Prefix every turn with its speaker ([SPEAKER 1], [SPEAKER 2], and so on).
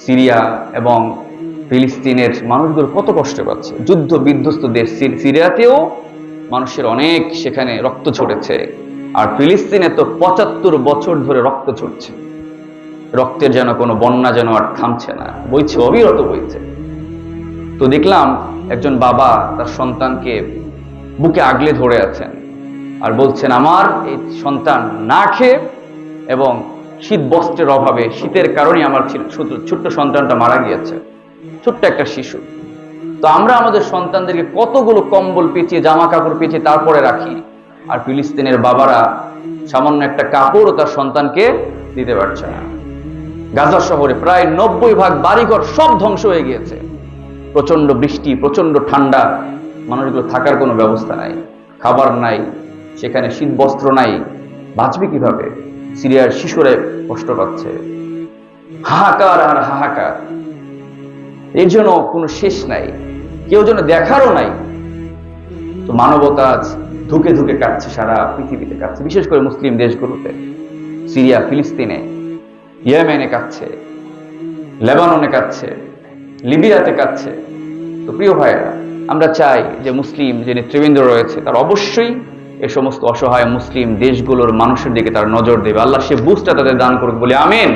[SPEAKER 1] Syria এবং ফিলিস্তিনের মানুষগুলো কত কষ্ট পাচ্ছে। যুদ্ধ বিধ্বস্ত দেশ সিরিয়াতেও মানুষের অনেক সেখানে রক্ত ঝরেছে, আর ফিলিস্তিনে তো ৭৫ বছর ধরে রক্ত ঝরছে। রক্তের যেন কোনো বন্যা যেন আর থামছে না, বইছে, অবিরত বইছে। তো দেখলাম একজন বাবা তার সন্তানকে বুকে আগলে ধরে আছেন আর বলছেন, আমার এই সন্তান না খেয়ে এবং শীত বস্ত্রের অভাবে, শীতের কারণে আমার ছোট্ট সন্তানটা মারা গিয়েছে, ছোট্ট একটা শিশু। তো আমরা আমাদের সন্তানদেরকে কতগুলো কম্বল পেঁচিয়ে, জামা কাপড় পেঁচিয়ে তারপরে রাখি, আর ফিলিস্তিনের বাবারা সামান্য একটা কাপড়ও তার সন্তানকে দিতে পারছে না। গাজা শহরে প্রায় ৯০% বাড়িঘর সব ধ্বংস হয়ে গিয়েছে। প্রচন্ড বৃষ্টি, প্রচন্ড ঠান্ডা, মানুষগুলো থাকার কোনো ব্যবস্থা নাই, খাবার নাই, সেখানে শীত বস্ত্র নাই, বাঁচবে কিভাবে? সিরিয়ার শিশুরা কষ্ট পাচ্ছে, হাহাকার আর হাহাকার, এর জন্য কোনো শেষ নাই, কেউ যেন দেখারও নাই। তো মানবতা আজ ধুকে ধুকে কাটছে, সারা পৃথিবীতে কাটছে, বিশেষ করে মুসলিম দেশগুলোতে, সিরিয়া, ফিলিস্তিনে, ইয়েমেনে কাটছে, লেবাননে কাটছে, লিবিয়াতে কাটছে। তো প্রিয় ভাইয়েরা, আমরা চাই যে মুসলিম যে নেতৃবৃন্দ রয়েছে তার অবশ্যই এ সমস্ত অসহায় মুসলিম দেশগুলোর মানুষের দিকে তার নজর দেবে। আল্লাহ সে বুঝটা তাদের দান করুক বলে আমিন।